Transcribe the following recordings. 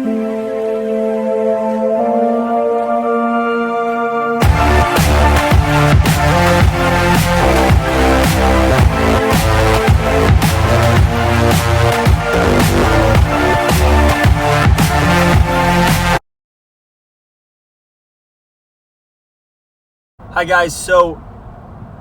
Hi guys, so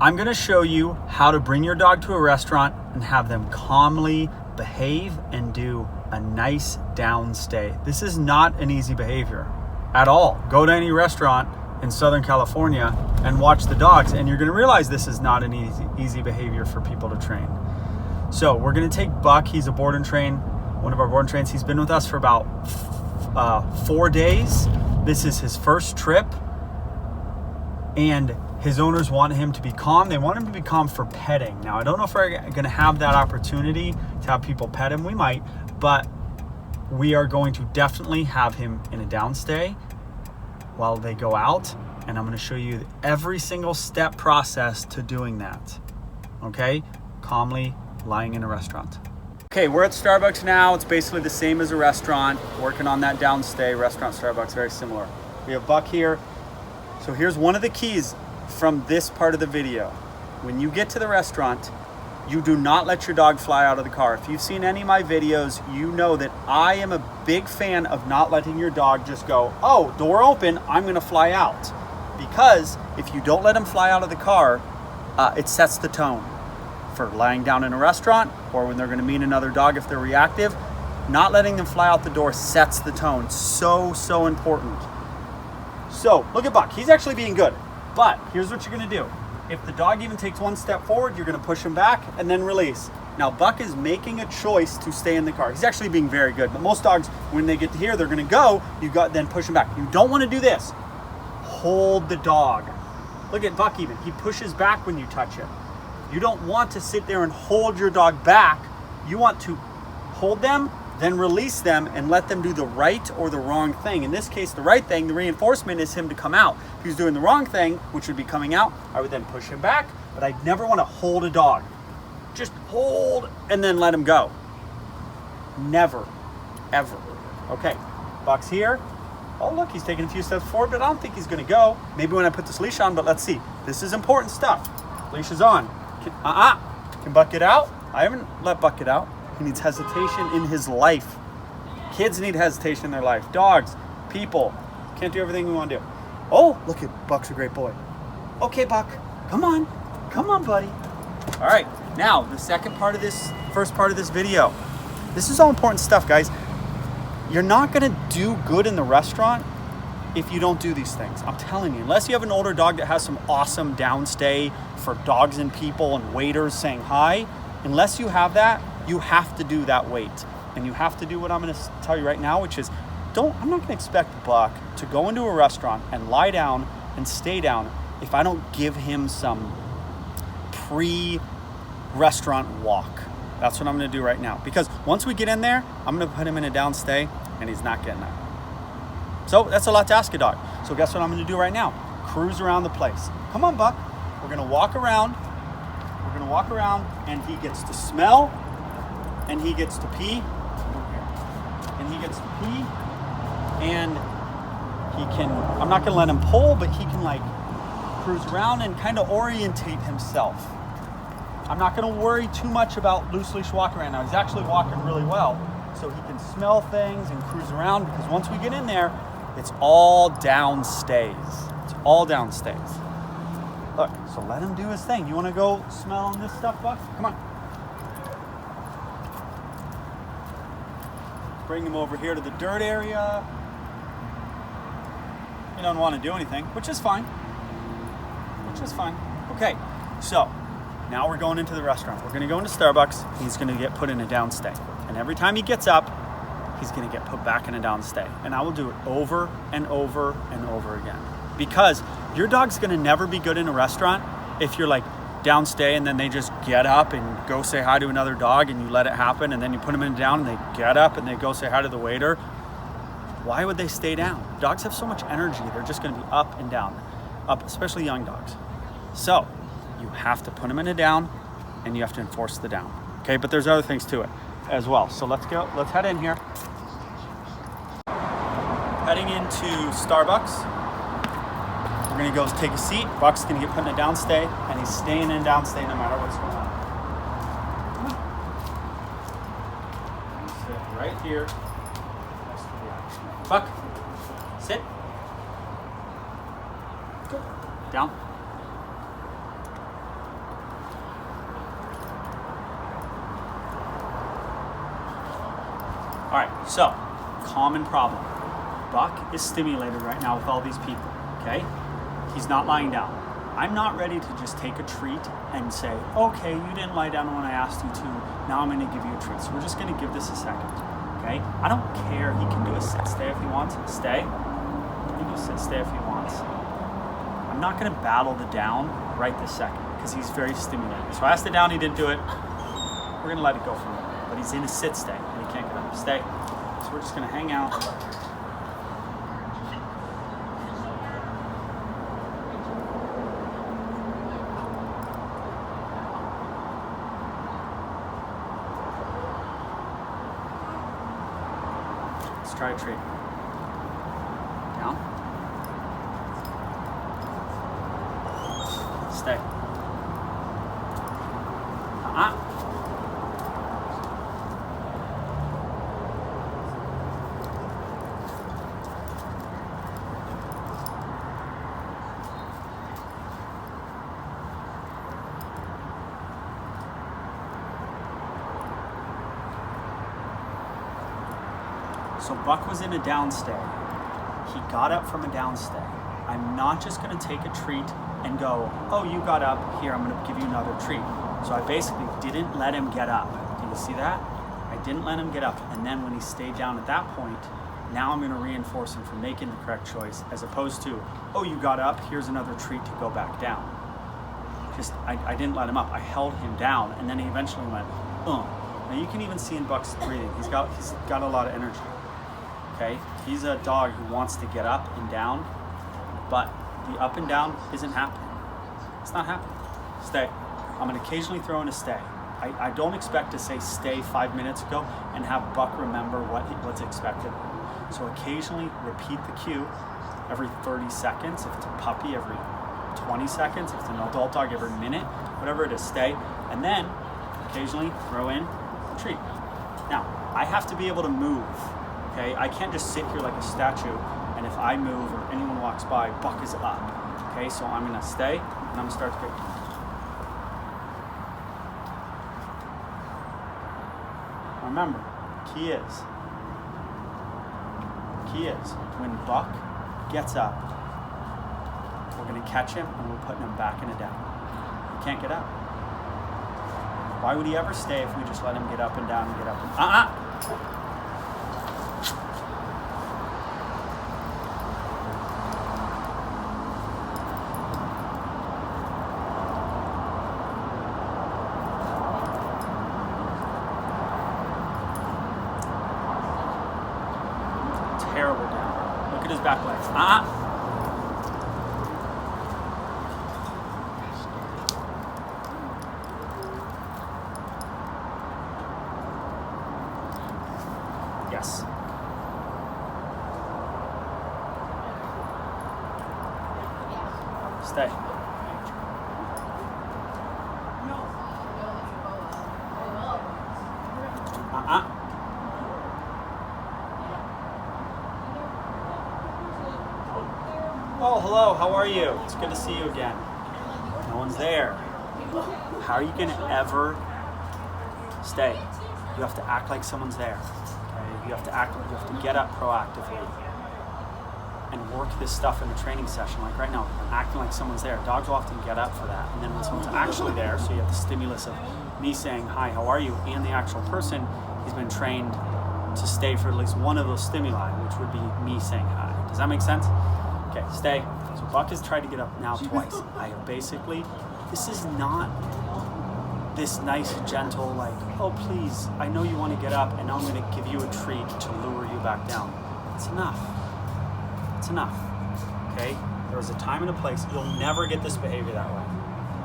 I'm going to show you how to bring your dog to a restaurant and have them calmly behave and do a nice downstay. This is not an easy behavior at all. Go to any restaurant in Southern California and watch the dogs and you're going to realize this is not an easy behavior for people to train. So we're going to take Buck. He's a board and train, one of our board and trains. He's been with us for about 4 days. This is his first trip. And his owners want him to be calm. They want him to be calm for petting. Now, I don't know if we're going to have that opportunity to have people pet him. We might, but we are going to definitely have him in a downstay while they go out. And I'm going to show you every single step process to doing that. Okay? Calmly lying in a restaurant. Okay, we're at Starbucks now. It's basically the same as a restaurant. Working on that downstay. Restaurant, Starbucks, very similar. We have Buck here. So here's one of the keys from this part of the video. When you get to the restaurant, you do not let your dog fly out of the car. If you've seen any of my videos, you know that I am a big fan of not letting your dog just go, oh, door open, I'm gonna fly out. Because if you don't let him fly out of the car, it sets the tone for lying down in a restaurant or when they're gonna meet another dog if they're reactive. Not letting them fly out the door sets the tone. So important. So look at Buck, he's actually being good, but here's what you're gonna do. If the dog even takes one step forward, you're gonna push him back and then release. Now Buck is making a choice to stay in the car. He's actually being very good, but most dogs, when they get to here, they're gonna go, then push him back. You don't wanna do this. Hold the dog. Look at Buck even, he pushes back when you touch him. You don't want to sit there and hold your dog back. You want to hold them, then release them and let them do the right or the wrong thing. In this case, the right thing, the reinforcement is him to come out. If he's doing the wrong thing, which would be coming out, I would then push him back, but I never want to hold a dog. Just hold and then let him go. Never, ever. Okay, Buck's here. Oh look, he's taking a few steps forward, but I don't think he's gonna go. Maybe when I put this leash on, but let's see. This is important stuff. Leash is on. Can Buck get out? I haven't let Buck get out. He needs hesitation in his life. Kids need hesitation in their life. Dogs, people, can't do everything we want to do. Oh, look at Buck's a great boy. Okay, Buck, come on, buddy. All right, now the first part of this video. This is all important stuff, guys. You're not gonna do good in the restaurant if you don't do these things. I'm telling you, unless you have an older dog that has some awesome downstay for dogs and people and waiters saying hi, unless you have that, you have to do that wait. And you have to do what I'm gonna tell you right now, which is, I'm not gonna expect Buck to go into a restaurant and lie down and stay down if I don't give him some pre-restaurant walk. That's what I'm gonna do right now. Because once we get in there, I'm gonna put him in a downstay and he's not getting that. So that's a lot to ask a dog. So guess what I'm gonna do right now? Cruise around the place. Come on, Buck. We're gonna walk around. We're gonna walk around and he gets to smell and he gets to pee. And he gets to pee and he can, I'm not gonna let him pull, but he can like cruise around and kind of orientate himself. I'm not gonna worry too much about loose leash walking right now. He's actually walking really well. So he can smell things and cruise around because once we get in there, it's all downstays. It's all downstays. Look, so let him do his thing. You wanna go smell on this stuff, Buck? Come on. Bring him over here to the dirt area. He doesn't want to do anything, which is fine. Okay, so now we're going into the restaurant. We're gonna go into Starbucks. He's gonna get put in a downstay. And every time he gets up, he's gonna get put back in a downstay. And I will do it over and over and over again. Because your dog's gonna never be good in a restaurant if you're like downstay and then they just get up and go say hi to another dog and you let it happen and then you put them in down and they get up and they go say hi to the waiter. Why would they stay down? Dogs have so much energy, they're just gonna be up and down, especially young dogs. So you have to put them in a down and you have to enforce the down. Okay, but there's other things to it as well. So let's head in here. heading into Starbucks. We're gonna go take a seat. Buck's gonna get put in a downstate, and he's staying in downstate no matter what's going on. Sit right here next to the action. Buck, sit. Good. Down. All right, so common problem. Buck is stimulated right now with all these people, okay? He's not lying down. I'm not ready to just take a treat and say, okay, you didn't lie down when I asked you to, now I'm gonna give you a treat. So we're just gonna give this a second, okay? I don't care, he can do a sit-stay if he wants, stay. He can do a sit-stay if he wants. I'm not gonna battle the down right this second because he's very stimulated. So I asked the down, he didn't do it. We're gonna let it go for a minute. But he's in a sit-stay and he can't get up. Stay. So we're just gonna hang out. Let's try a treat. Down. Stay. So Buck was in a downstay. He got up from a downstay. I'm not just gonna take a treat and go, oh, you got up, here, I'm gonna give you another treat. So I basically didn't let him get up. Do you see that? I didn't let him get up. And then when he stayed down at that point, now I'm gonna reinforce him for making the correct choice as opposed to, oh, you got up, here's another treat to go back down. I didn't let him up. I held him down and then he eventually went, Now you can even see in Buck's breathing, he's got a lot of energy. Okay, he's a dog who wants to get up and down, but the up and down isn't happening. It's not happening. Stay. I'm gonna occasionally throw in a stay. I don't expect to say stay 5 minutes ago and have Buck remember what's expected. So occasionally repeat the cue every 30 seconds. If it's a puppy, every 20 seconds. If it's an adult dog, every minute. Whatever it is, stay. And then occasionally throw in a treat. Now, I have to be able to move. Okay, I can't just sit here like a statue, and if I move or anyone walks by, Buck is up. Okay, so I'm gonna stay, and I'm gonna start to pick. Remember, key is when Buck gets up, we're gonna catch him and we're putting him back in a down. He can't get up. Why would he ever stay if we just let him get up and down and get up and Terrible down. Look at his back legs. Yes. Stay. Oh, hello, how are you? It's good to see you again. No one's there. How are you gonna ever stay? You have to act like someone's there. Okay? You have to get up proactively and work this stuff in a training session. Like right now, I'm acting like someone's there. Dogs will often get up for that. And then when someone's actually there, so you have the stimulus of me saying, hi, how are you? And the actual person, he's been trained to stay for at least one of those stimuli, which would be me saying hi. Does that make sense? Okay, stay. So Buck has tried to get up now twice. I have basically, this is not this nice, gentle, like, oh please, I know you want to get up and now I'm going to give you a treat to lure you back down. It's enough. It's enough. Okay? There is a time and a place. You'll never get this behavior that way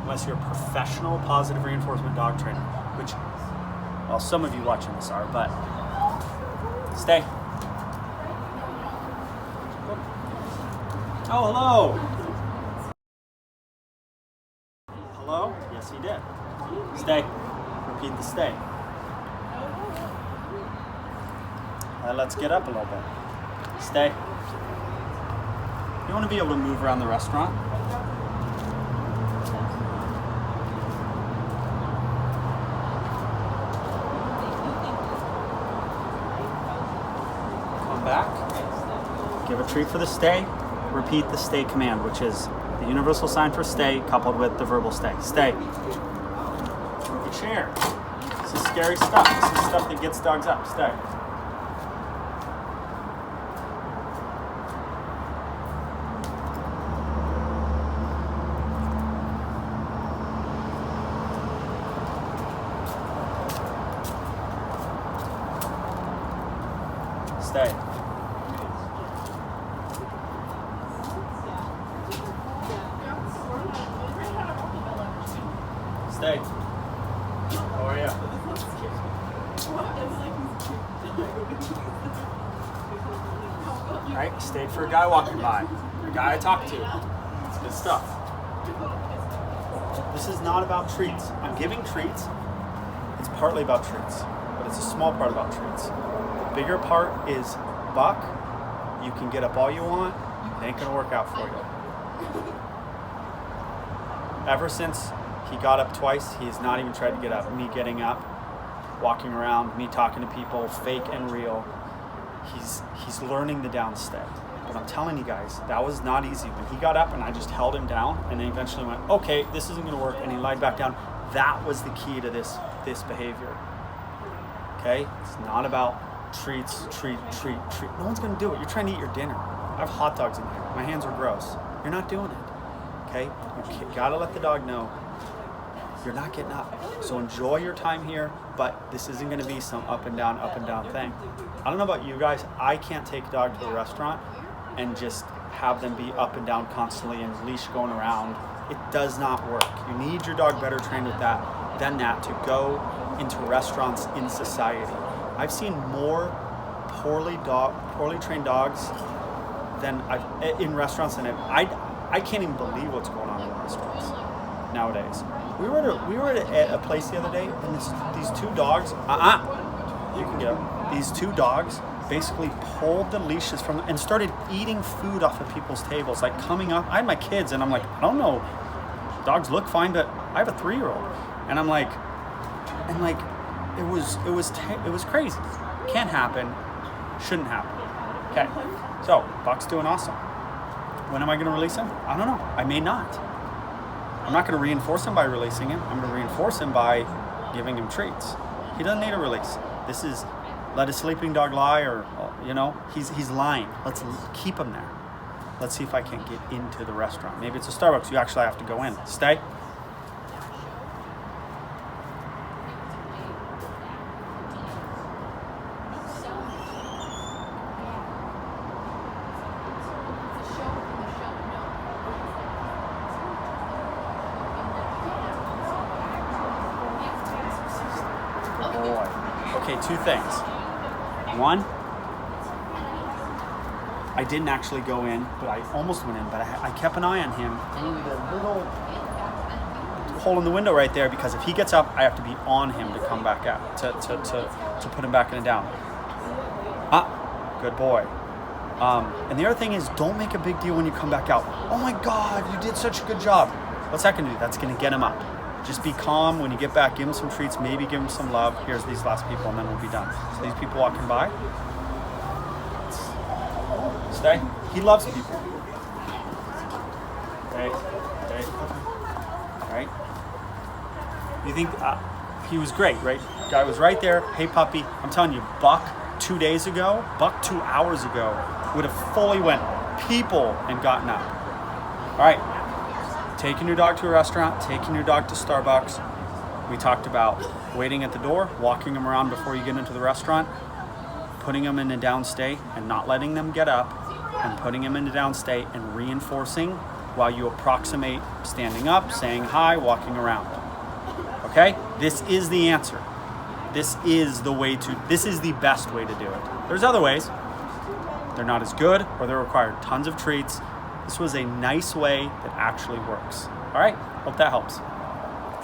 unless you're a professional positive reinforcement dog trainer, which, well, some of you watching this are, but stay. Oh, hello. Hello? Yes, he did. Stay. Repeat the stay. Let's get up a little bit. Stay. You want to be able to move around the restaurant? Come back. Give a treat for the stay. Repeat the stay command, which is the universal sign for stay coupled with the verbal stay. Stay. Move a chair. This is scary stuff. This is stuff that gets dogs up. Stay. Stay. Stay. How are you? Alright, stayed for a guy walking by. A guy I talked to. It's good stuff. This is not about treats. I'm giving treats. It's partly about treats, but it's a small part about treats. The bigger part is Buck. You can get up all you want. It ain't gonna work out for you. Ever since he got up twice, he has not even tried to get up. Me getting up, walking around, me talking to people, fake and real. He's learning the downstay. But I'm telling you guys, that was not easy. When he got up and I just held him down and then eventually went, okay, this isn't gonna work, and he lied back down. That was the key to this behavior. Okay? It's not about treats, treat. No one's gonna do it. You're trying to eat your dinner. I have hot dogs in here. My hands are gross. You're not doing it. Okay? You gotta let the dog know you're not getting up. So enjoy your time here, but this isn't gonna be some up and down thing. I don't know about you guys, I can't take a dog to the restaurant and just have them be up and down constantly and leash going around. It does not work. You need your dog better trained with than that to go into restaurants in society. I've seen more poorly trained dogs in restaurants than I can't even believe what's going on in restaurants nowadays. We were at a place the other day, and these two dogs. You can get up. These two dogs basically pulled the leashes from and started eating food off of people's tables, like coming up. I had my kids, and I'm like, I don't know, dogs look fine, but I have a 3-year-old, and I'm like, it was crazy. Can't happen, shouldn't happen. Okay, so Buck's doing awesome. When am I going to release him? I don't know. I may not. I'm not going to reinforce him by releasing him. I'm going to reinforce him by giving him treats. He doesn't need a release. This is let a sleeping dog lie, or he's lying. Let's keep him there. Let's see if I can't get into the restaurant. Maybe it's a Starbucks. You actually have to go in. Stay. Okay, 2 things. One, I didn't actually go in, but I almost went in, but I kept an eye on him through the little hole in the window right there, because if he gets up, I have to be on him to come back out, to put him back in and down. Good boy. And the other thing is, don't make a big deal when you come back out. Oh my God, you did such a good job. What's that gonna do? That's gonna get him up. Just be calm when you get back, give him some treats, maybe give him some love. Here's these last people, and then we'll be done. So these people walking by. Stay. He loves people. Okay. All right. You think he was great, right? Guy was right there. Hey, puppy. I'm telling you, Buck 2 days ago, Buck 2 hours ago, would have fully went people and gotten up. All right. Taking your dog to a restaurant, taking your dog to Starbucks. We talked about waiting at the door, walking them around before you get into the restaurant, putting them in a downstate and not letting them get up, and putting them in a downstate and reinforcing while you approximate standing up, saying hi, walking around. Okay? This is the answer. This is the best way to do it. There's other ways. They're not as good, or they require tons of treats. This was a nice way that actually works. All right, hope that helps.